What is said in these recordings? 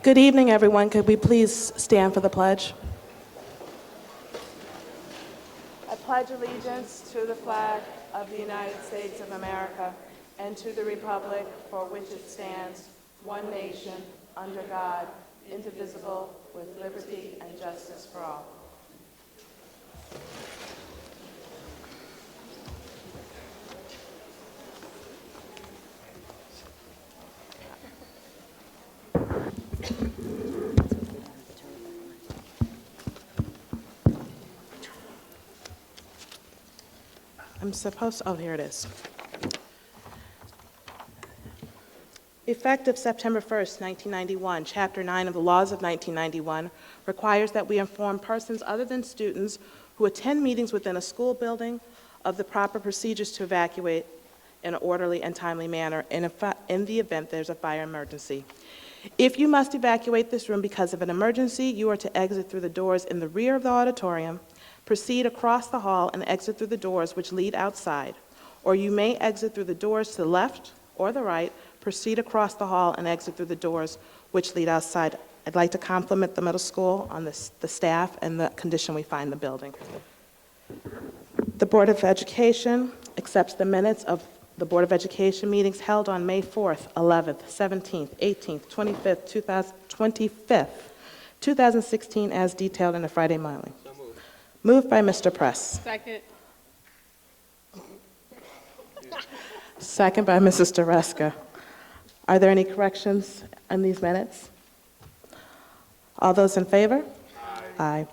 Good evening, everyone. Could we please stand for the pledge? I pledge allegiance to the flag of the United States of America and to the republic for which it stands, one nation, under God, indivisible, with liberty and justice for all. Here it is. Effective September 1st, 1991, Chapter 9 of the Laws of 1991 requires that we inform persons other than students who attend meetings within a school building of the proper procedures to evacuate in an orderly and timely manner in the event there's a fire emergency. If you must evacuate this room because of an emergency, you are to exit through the doors in the rear of the auditorium, proceed across the hall, and exit through the doors which lead outside. Or you may exit through the doors to the left or the right, proceed across the hall, and exit through the doors which lead outside. I'd like to compliment the middle school on the staff and the condition we find the building. The Board of Education accepts the minutes of the Board of Education meetings held on May 4th, 11th, 17th, 18th, 25th, 2016 as detailed in the Friday mailing. So moved. Moved by Mr. Press. Second. Second by Mrs. Dreska. Are there any corrections on these minutes? All those in favor? Aye.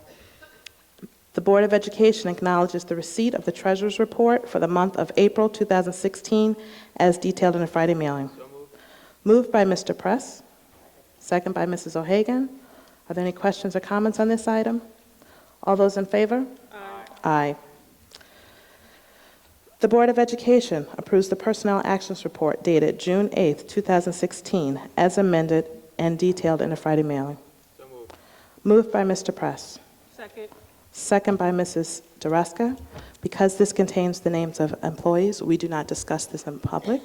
The Board of Education acknowledges the receipt of the Treasurer's Report for the month of April 2016 as detailed in the Friday mailing. So moved. Moved by Mr. Press. Second by Mrs. O'Hagan. Are there any questions or comments on this item? All those in favor? Aye. Aye. The Board of Education approves the Personnel Actions Report dated June 8th, 2016, as amended and detailed in the Friday mailing. So moved. Moved by Mr. Press. Second. Second by Mrs. Dreska. Because this contains the names of employees, we do not discuss this in public.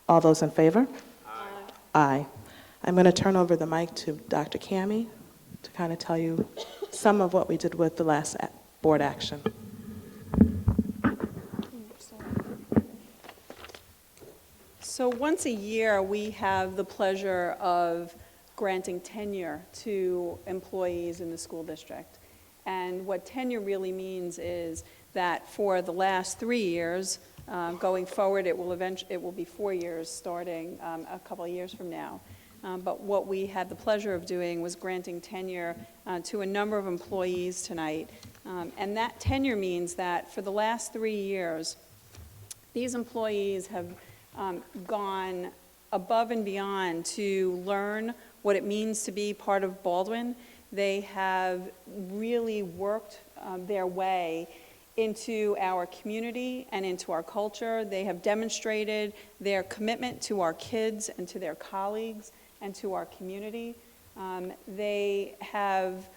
All those in favor? Aye. Aye. I'm going to turn over the mic to Dr. Cammie to kind of tell you some of what we did with the last board action. So once a year, we have the pleasure of granting tenure to employees in the school district. And what tenure really means is that for the last 3 years, going forward, it will be 4 years starting a couple of years from now. But what we had the pleasure of doing was granting tenure to a number of employees tonight. And that tenure means that for the last 3 years, these employees have gone above and beyond to learn what it means to be part of Baldwin. They have really worked their way into our community and into our culture. They have demonstrated their commitment to our kids and to their colleagues and to our community. They have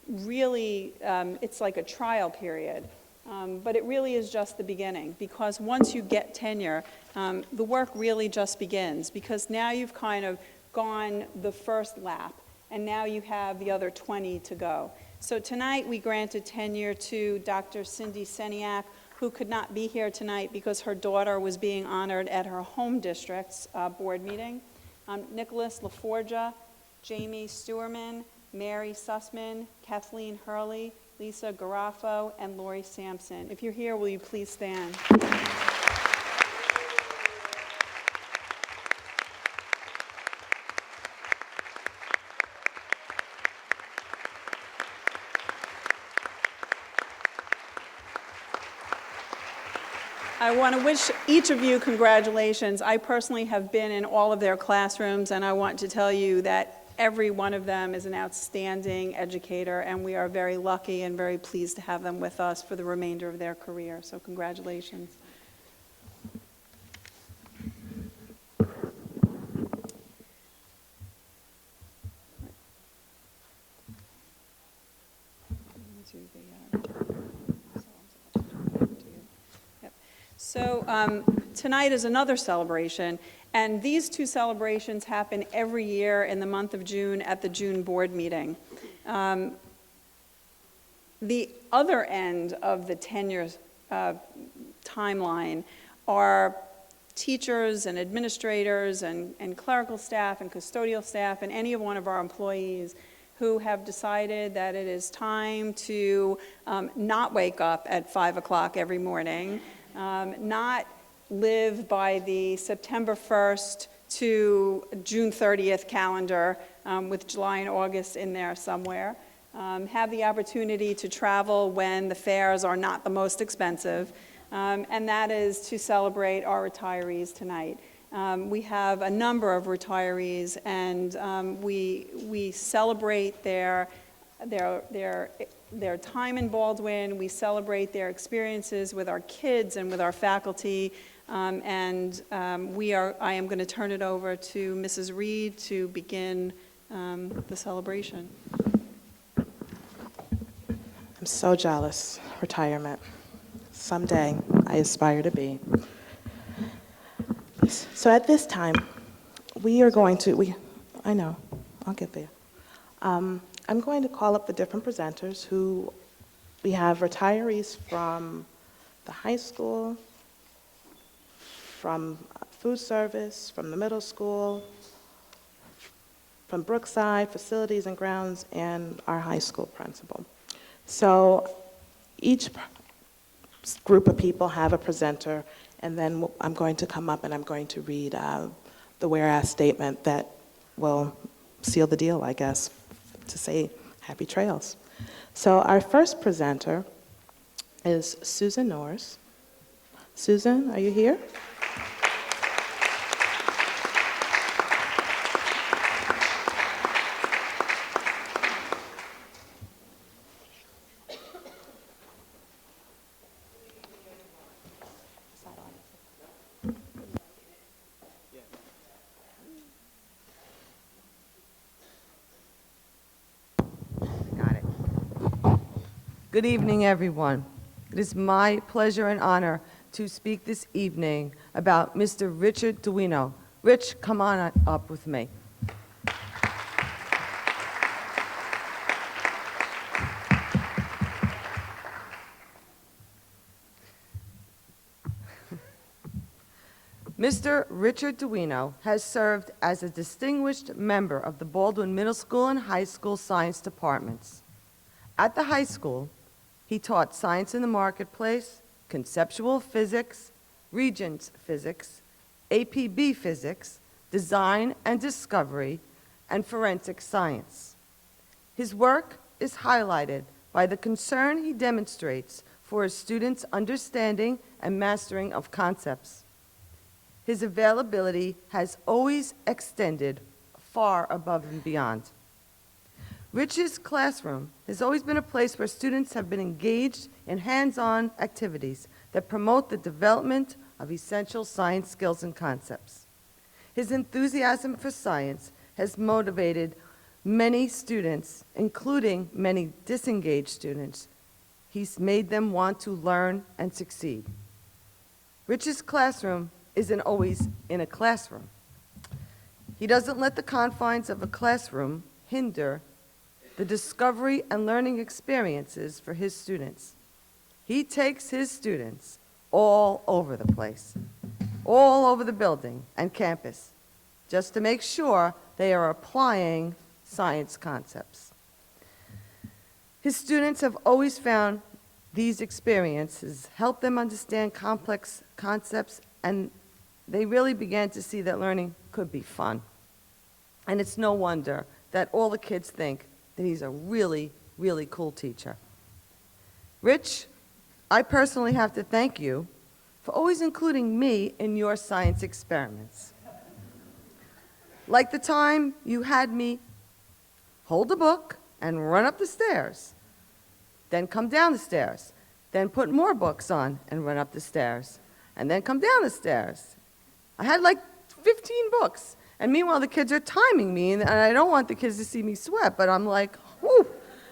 really, it's like a trial period. But it really is just the beginning, because once you get tenure, the work really just begins, because now you've kind of gone the first lap, and now you have the other 20 to go. So tonight we granted tenure to Dr. Cindy Seniak, who could not be here tonight because her daughter was being honored at her home district's board meeting. Nicholas LaForgia, Jamie Stewerman, Mary Sussman, Kathleen Hurley, Lisa Garafo, and Lori Sampson. If you're here, will you please stand? I want to wish each of you congratulations. I personally have been in all of their classrooms, and I want to tell you that every one of them is an outstanding educator, and we are very lucky and very pleased to have them with us for the remainder of their career. So congratulations. So tonight is another celebration, and these two celebrations happen every year in the month of June at the June board meeting. The other end of the tenure timeline are teachers and administrators and clerical staff and custodial staff and any one of our employees who have decided that it is time to not wake up at 5 o'clock every morning, not live by the September 1st to June 30th calendar with July and August in there somewhere, have the opportunity to travel when the fares are not the most expensive, and that is to celebrate our retirees tonight. We have a number of retirees, and we celebrate their time in Baldwin. We celebrate their experiences with our kids and with our faculty, I am going to turn it over to Mrs. Reed to begin the celebration. I'm so jealous. Retirement. Someday, I aspire to be. So at this time, we are going to, I know, I'll get there. I'm going to call up the different presenters who, we have retirees from the high school, from food service, from the middle school, from Brookside, facilities and grounds, and our high school principal. So each group of people have a presenter, and then I'm going to come up and I'm going to read the whereas statement that will seal the deal, I guess, to say happy trails. So our first presenter is Susan Norris. Susan, are you here? Good evening, everyone. It is my pleasure and honor to speak this evening about Mr. Richard Duino. Rich, come on up with me. Mr. Richard Duino has served as a distinguished member of the Baldwin Middle School and High School Science Departments. At the high school, he taught science in the marketplace, conceptual physics, Regents physics, APB physics, design and discovery, and forensic science. His work is highlighted by the concern he demonstrates for his students' understanding and mastering of concepts. His availability has always extended far above and beyond. Rich's classroom has always been a place where students have been engaged in hands-on activities that promote the development of essential science skills and concepts. His enthusiasm for science has motivated many students, including many disengaged students. He's made them want to learn and succeed. Rich's classroom isn't always in a classroom. He doesn't let the confines of a classroom hinder the discovery and learning experiences for his students. He takes his students all over the place, all over the building and campus, just to make sure they are applying science concepts. His students have always found these experiences help them understand complex concepts, and they really began to see that learning could be fun. And it's no wonder that all the kids think that he's a really, really cool teacher. Rich, I personally have to thank you for always including me in your science experiments. Like the time you had me hold a book and run up the stairs, then come down the stairs, then put more books on and run up the stairs, and then come down the stairs. I had like 15 books. And meanwhile, the kids are timing me, and I don't want the kids to see me sweat, but I'm like, whoo,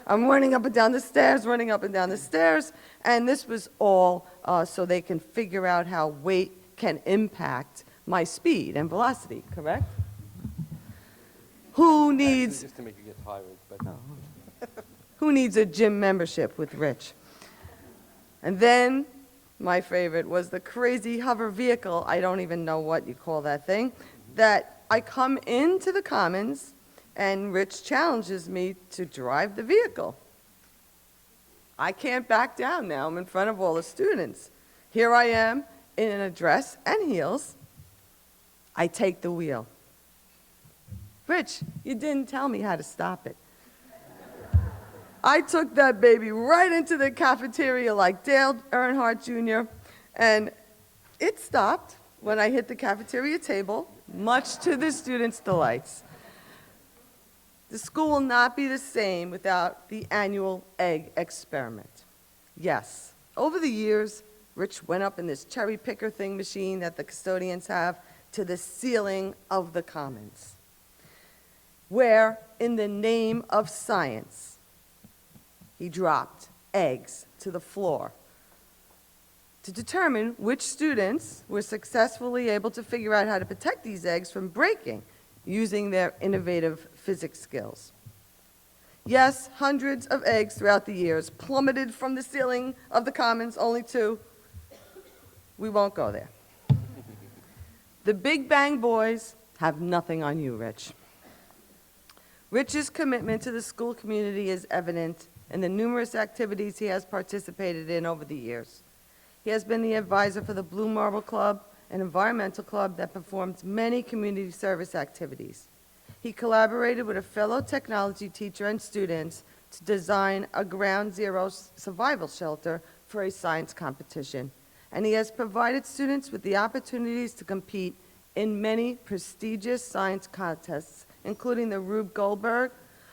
I'm running up and down the stairs, running up and down the stairs, and this was all so they can figure out how weight can impact my speed and velocity, correct? Who needs, Just to make you get tired, but who needs a gym membership with Rich? And then, my favorite was the crazy hover vehicle, I don't even know what you call that thing, that I come into the Commons and Rich challenges me to drive the vehicle. I can't back down now, I'm in front of all the students. Here I am in a dress and heels. I take the wheel. Rich, you didn't tell me how to stop it. I took that baby right into the cafeteria like Dale Earnhardt Jr., and it stopped when I hit the cafeteria table, much to the students' delights. The school will not be the same without the annual egg experiment. Yes, over the years, Rich went up in this cherry picker thing machine that the custodians have to the ceiling of the Commons, where, in the name of science, he dropped eggs to the floor to determine which students were successfully able to figure out how to protect these eggs from breaking using their innovative physics skills. Yes, hundreds of eggs throughout the years plummeted from the ceiling of the Commons, only to, we won't go there. The Big Bang Boys have nothing on you, Rich. Rich's commitment to the school community is evident in the numerous activities he has participated in over the years. He has been the advisor for the Blue Marble Club, an environmental club that performs many community service activities. He collaborated with a fellow technology teacher and students to design a ground zero survival shelter for a science competition, and he has provided students with the opportunities to compete in many prestigious science contests, including the Rube Goldberg